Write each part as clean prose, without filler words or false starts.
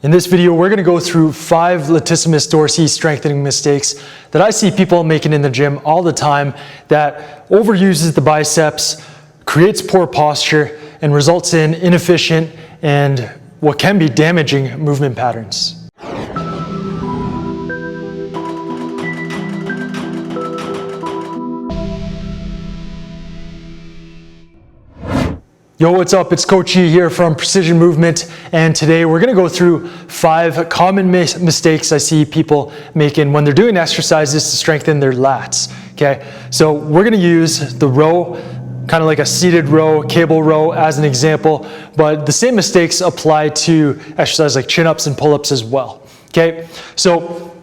In this video, we're going to go through 5 Latissimus Dorsi strengthening mistakes that I see people making in the gym all the time that overuses the biceps, creates poor posture, and results in inefficient and what can be damaging movement patterns. Yo, what's up? It's Coach E here from Precision Movement, and today we're going to go through 5 common mistakes I see people making when they're doing exercises to strengthen their lats. Okay, so we're going to use the row, kind of like a seated row, cable row as an example, but the same mistakes apply to exercises like chin-ups and pull-ups as well. Okay, so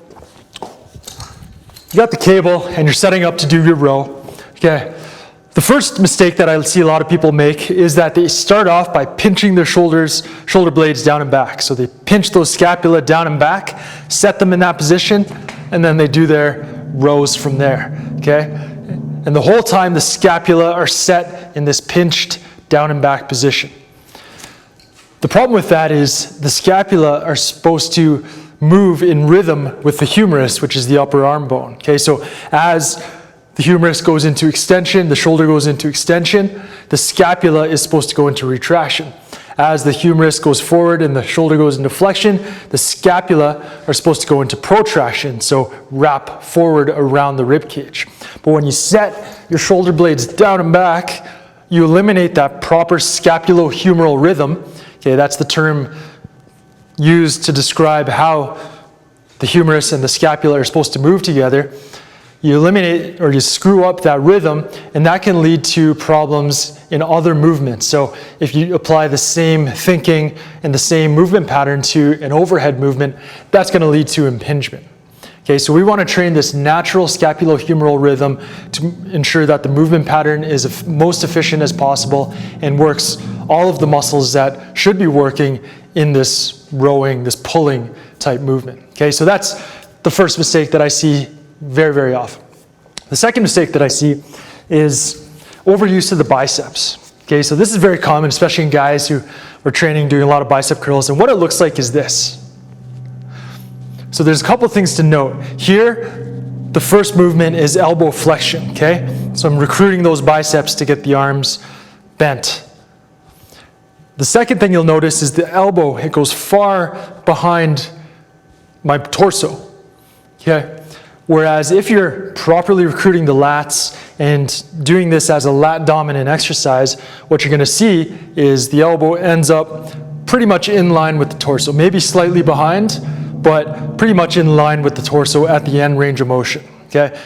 you got the cable and you're setting up to do your row. Okay. The first mistake that I see a lot of people make is that they start off by pinching their shoulder blades down and back. So they pinch those scapula down and back, set them in that position, and then they do their rows from there, okay? And the whole time the scapula are set in this pinched down and back position. The problem with that is the scapula are supposed to move in rhythm with the humerus, which is the upper arm bone, okay? So as the humerus goes into extension, the shoulder goes into extension, the scapula is supposed to go into retraction. As the humerus goes forward and the shoulder goes into flexion, the scapula are supposed to go into protraction, so wrap forward around the rib cage. But when you set your shoulder blades down and back, you eliminate that proper scapulohumeral rhythm. Okay, that's the term used to describe how the humerus and the scapula are supposed to move together. You eliminate or you screw up that rhythm, and that can lead to problems in other movements. So if you apply the same thinking and the same movement pattern to an overhead movement, that's going to lead to impingement. Okay, so we want to train this natural scapulohumeral rhythm to ensure that the movement pattern is most efficient as possible and works all of the muscles that should be working in this rowing, this pulling type movement. Okay, so that's the first mistake that I see very, very often. The second mistake that I see is overuse of the biceps. Okay, so this is very common, especially in guys who are training, doing a lot of bicep curls, and what it looks like is this. So there's a couple things to note. Here, the first movement is elbow flexion, okay? So I'm recruiting those biceps to get the arms bent. The second thing you'll notice is the elbow, it goes far behind my torso, okay? Whereas if you're properly recruiting the lats and doing this as a lat dominant exercise, what you're going to see is the elbow ends up pretty much in line with the torso, maybe slightly behind, but pretty much in line with the torso at the end range of motion. Okay,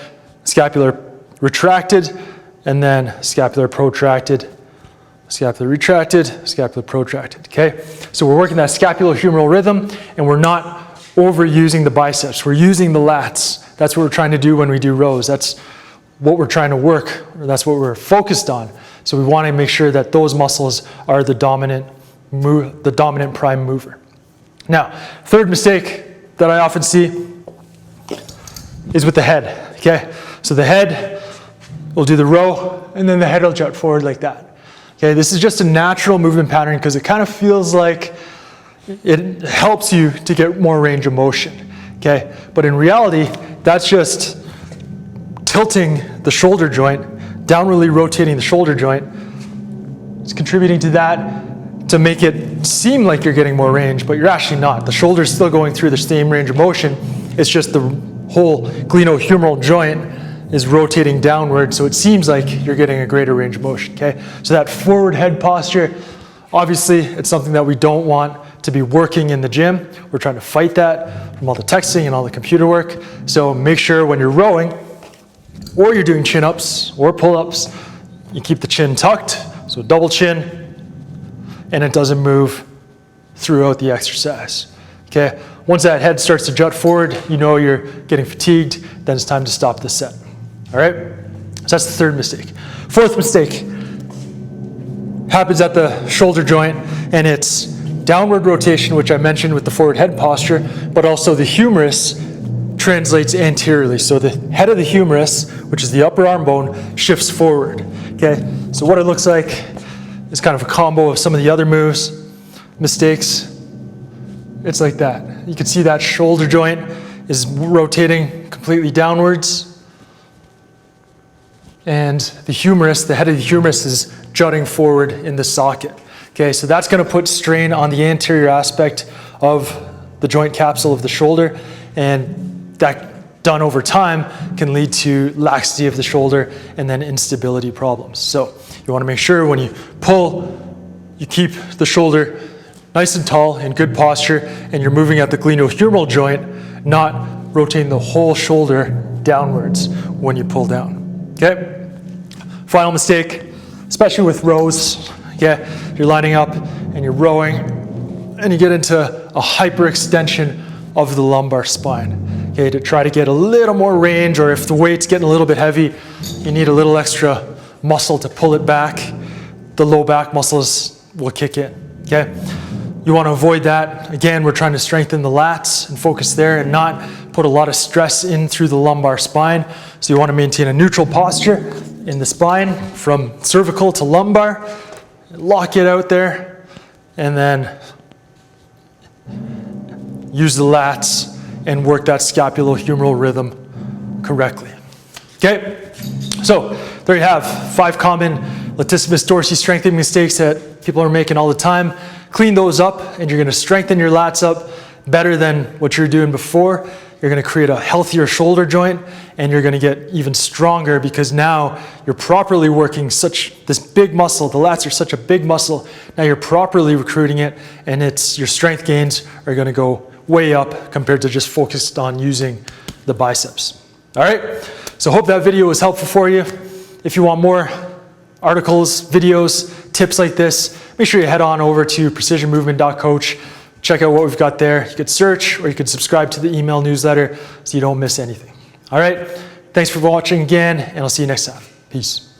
scapular retracted, and then scapular protracted, scapular retracted, scapular protracted. Okay, so we're working that scapulohumeral rhythm, and we're not overusing the biceps. We're using the lats. That's what we're trying to do when we do rows. That's what we're trying to work, or that's what we're focused on. So we want to make sure that those muscles are the dominant prime mover. Now, third mistake that I often see is with the head. Okay, so the head will do the row, and then the head will jut forward like that. Okay, this is just a natural movement pattern because it kind of feels like it helps you to get more range of motion. Okay, but in reality, that's just tilting the shoulder joint, downwardly rotating the shoulder joint. It's contributing to that to make it seem like you're getting more range, but you're actually not. The shoulder's still going through the same range of motion. It's just the whole glenohumeral joint is rotating downward, so it seems like you're getting a greater range of motion. Okay, so that forward head posture, obviously, it's something that we don't want to be working in the gym. We're trying to fight that from all the texting and all the computer work. So make sure when you're rowing or you're doing chin-ups or pull-ups, you keep the chin tucked, so double chin, and it doesn't move throughout the exercise. Okay, once that head starts to jut forward, you know you're getting fatigued, then it's time to stop the set. All right, so that's the third mistake. Fourth mistake happens at the shoulder joint, and it's downward rotation, which I mentioned with the forward head posture, but also the humerus translates anteriorly. So the head of the humerus, which is the upper arm bone, shifts forward. Okay, so what it looks like is kind of a combo of some of the other mistakes. it's like that. You can see that shoulder joint is rotating completely downwards. And the humerus, the head of the humerus is jutting forward in the socket. Okay, so that's going to put strain on the anterior aspect of the joint capsule of the shoulder, and that done over time can lead to laxity of the shoulder and then instability problems. So you want to make sure when you pull, you keep the shoulder nice and tall in good posture, and you're moving at the glenohumeral joint, not rotating the whole shoulder downwards when you pull down. Okay? Final mistake, especially with rows. Okay? You're lining up and you're rowing, and you get into a hyperextension of the lumbar spine. Okay, to try to get a little more range, or if the weight's getting a little bit heavy, you need a little extra muscle to pull it back. The low back muscles will kick in. Okay, you want to avoid that. Again, we're trying to strengthen the lats and focus there, and not put a lot of stress in through the lumbar spine. So you want to maintain a neutral posture in the spine from cervical to lumbar. Lock it out there, and then use the lats and work that scapulohumeral rhythm correctly. Okay, so there you have 5 common latissimus dorsi strengthening mistakes that people are making all the time. Clean those up, and you're going to strengthen your lats up better than what you're doing before. You're going to create a healthier shoulder joint, and you're going to get even stronger because now you're properly working this big muscle. The lats are such a big muscle. Now you're properly recruiting it, and your strength gains are going to go way up compared to just focused on using the biceps. All right, so hope that video was helpful for you. If you want more articles, videos, tips like this, make sure you head on over to precisionmovement.coach. Check out what we've got there. You could search, or you could subscribe to the email newsletter so you don't miss anything. All right, thanks for watching again, and I'll see you next time. Peace.